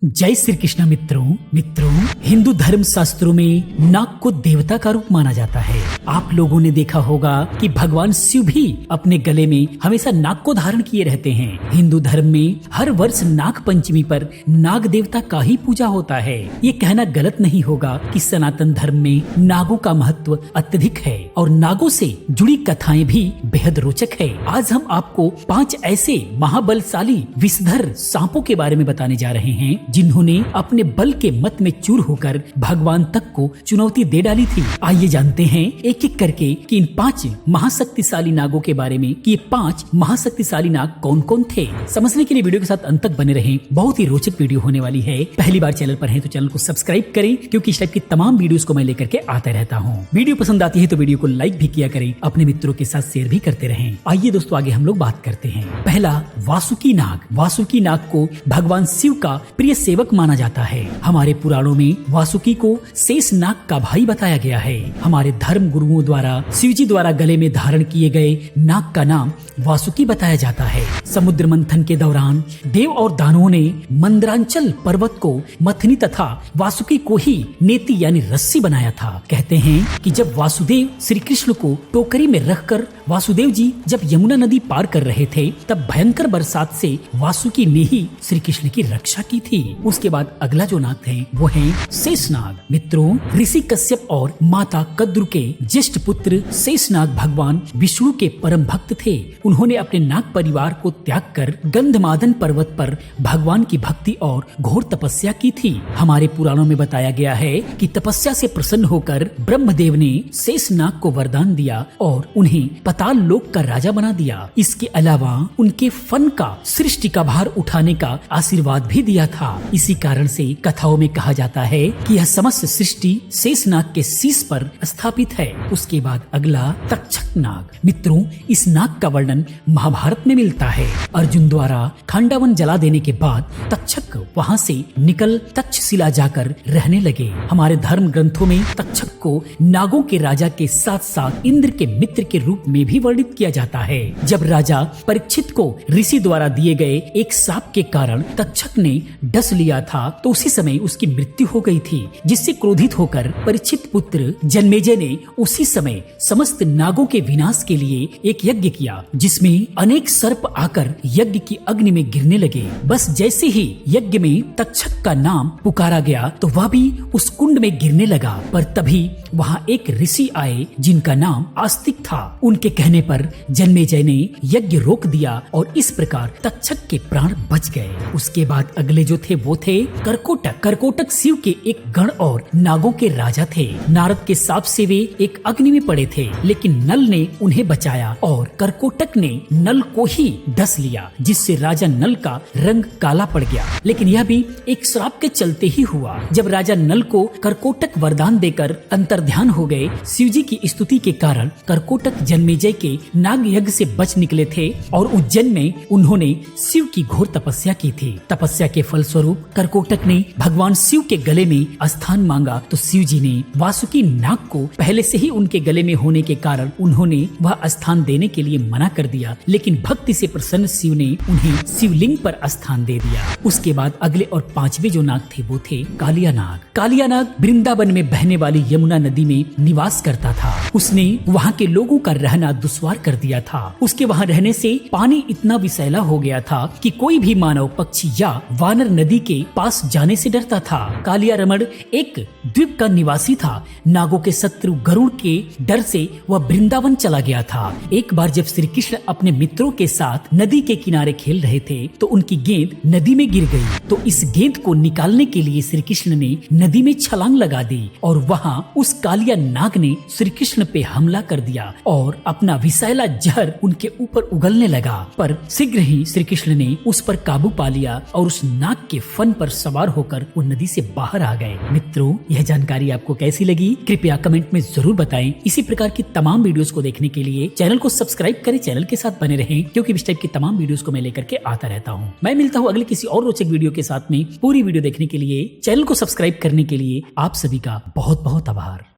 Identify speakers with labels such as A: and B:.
A: जय श्री कृष्ण मित्रों हिंदू धर्म शास्त्रों में नाग को देवता का रूप माना जाता है। आप लोगों ने देखा होगा कि भगवान शिव भी अपने गले में हमेशा नाग को धारण किए रहते हैं। हिंदू धर्म में हर वर्ष नाग पंचमी पर नाग देवता का ही पूजा होता है। ये कहना गलत नहीं होगा कि सनातन धर्म में नागों का महत्व अत्यधिक है और नागों से जुड़ी कथाएं भी बेहद रोचक है। आज हम आपको 5 ऐसे महाबलशाली विषधर सांपों के बारे में बताने जा रहे हैं जिन्होंने अपने बल के मत में चूर होकर भगवान तक को चुनौती दे डाली थी। आइए जानते हैं एक एक करके कि इन 5 महाशक्तिशाली नागों के बारे में कि ये 5 महाशक्तिशाली नाग कौन कौन थे। समझने के लिए वीडियो के साथ अंत तक बने रहें। बहुत ही रोचक वीडियो होने वाली है। पहली बार चैनल पर हैं तो चैनल को सब्सक्राइब करें क्योंकि इस टाइप की तमाम वीडियोस को मैं लेकर के आता रहता हूँ। वीडियो पसंद आती है तो वीडियो को लाइक भी किया करें, अपने मित्रों के साथ शेयर भी करते रहें। आइए दोस्तों आगे हम लोग बात करते हैं। पहला वासुकी नाग। वासुकी नाग को भगवान शिव का प्रिय सेवक माना जाता है। हमारे पुराणों में वासुकी को शेष नाग का भाई बताया गया है। हमारे धर्म गुरुओं द्वारा शिवजी द्वारा गले में धारण किए गए नाग का नाम वासुकी बताया जाता है। समुद्र मंथन के दौरान देव और दानवों ने मंदरांचल पर्वत को मथनी तथा वासुकी को ही नेति यानी रस्सी बनाया था। कहते हैं कि जब वासुदेव श्री कृष्ण को टोकरी में रखकर वासुदेव जी जब यमुना नदी पार कर रहे थे तब भयंकर बरसात से वासुकी ने ही श्री कृष्ण की रक्षा की थी। उसके बाद अगला जो नाग थे वो है शेषनाग। मित्रों, ऋषि कश्यप और माता कद्रु के ज्येष्ठ पुत्र शेषनाग भगवान विष्णु के परम भक्त थे। उन्होंने अपने नाग परिवार को त्याग कर गंधमादन पर्वत पर भगवान की भक्ति और घोर तपस्या की थी। हमारे पुराणों में बताया गया है कि तपस्या से प्रसन्न होकर ब्रह्मदेव ने शेषनाग को वरदान दिया और उन्हें पाताल लोक का राजा बना दिया। इसके अलावा उनके फन का सृष्टि का भार उठाने का आशीर्वाद भी दिया था। इसी कारण से कथाओं में कहा जाता है कि यह समस्त सृष्टि शेषनाग के शीश पर स्थापित है। उसके बाद अगला तक्षक नाग। मित्रों, इस नाग का वर्णन महाभारत में मिलता है। अर्जुन द्वारा खंडावन जला देने के बाद तक्षक वहां से निकल तक्षशिला जाकर रहने लगे। हमारे धर्म ग्रंथों में तक्षक को नागों के राजा के साथ साथ इंद्र के मित्र के रूप में भी वर्णित किया जाता है। जब राजा परीक्षित को ऋषि द्वारा दिए गए एक सांप के कारण तक्षक ने डस लिया था तो उसी समय उसकी मृत्यु हो गई थी, जिससे क्रोधित होकर परीक्षित पुत्र जन्मेजय ने उसी समय समस्त नागों के विनाश के लिए एक यज्ञ किया जिसमें अनेक सर्प आकर यज्ञ की अग्नि में गिरने लगे। बस जैसे ही यज्ञ में तक्षक का नाम पुकारा गया तो वह भी उस कुंड में गिरने लगा, पर तभी वहाँ एक ऋषि आए जिनका नाम आस्तिक था। उनके कहने पर जन्मेजय ने यज्ञ रोक दिया और इस प्रकार तक्षक के प्राण बच गए। उसके बाद अगले जो थे वो थे करकोटक। करकोटक शिव के एक गण और नागों के राजा थे। नारद के शाप से वे एक अग्नि में पड़े थे, लेकिन नल ने उन्हें बचाया और करकोटक ने नल को ही डस लिया, जिससे राजा नल का रंग काला पड़ गया। लेकिन यह भी एक श्राप के चलते ही हुआ। जब राजा नल को करकोटक वरदान देकर अंतर्ध्यान हो गए, शिवजी की स्तुति के कारण करकोटक जन्मेजय के नाग यज्ञ से बच निकले थे और उज्जैन में उन्होंने शिव की घोर तपस्या की थी। तपस्या के फलस्वरूप करकोटक ने भगवान शिव के गले में स्थान मांगा तो शिव जी ने वासुकी नाग को पहले से ही उनके गले में होने के कारण उन्होंने वह स्थान देने के लिए मना कर दिया, लेकिन भक्ति से प्रसन्न शिव ने उन्हें शिवलिंग पर स्थान दे दिया। उसके बाद अगले और 5वें जो नाग थे वो थे कालिया नाग। कालिया नाग वृंदावन में बहने वाली यमुना नदी में निवास करता था। उसने वहाँ के लोगों का रहना दुश्वार कर दिया था। उसके वहाँ रहने से पानी इतना विषैला हो गया था कि कोई भी मानव, पक्षी या वानर नदी के पास जाने से डरता था। कालिया रमण एक द्वीप का निवासी था। नागों के शत्रु गरुड़ के डर से वह वृंदावन चला गया था। एक बार जब श्री कृष्ण अपने मित्रों के साथ नदी के किनारे खेल रहे थे तो उनकी गेंद नदी में गिर गई। तो इस गेंद को निकालने के लिए श्री कृष्ण ने नदी में छलांग लगा दी और वहाँ उस कालिया नाग ने श्री कृष्ण पे हमला कर दिया और अपना विषैला जहर उनके ऊपर उगलने लगा। पर शीघ्र ही श्री कृष्ण ने उस पर काबू पा लिया और उस नाग के फन पर सवार होकर वो नदी से बाहर आ गए। मित्रों, यह जानकारी आपको कैसी लगी कृपया कमेंट में जरूर बताएं। इसी प्रकार की तमाम वीडियोस को देखने के लिए चैनल को सब्सक्राइब करें, चैनल के साथ बने रहें क्योंकि इस टाइप की तमाम वीडियोस को मैं लेकर के आता रहता हूँ। मैं मिलता हूँ अगले किसी और रोचक वीडियो के साथ में। पूरी वीडियो देखने के लिए, चैनल को सब्सक्राइब करने के लिए आप सभी का बहुत बहुत आभार।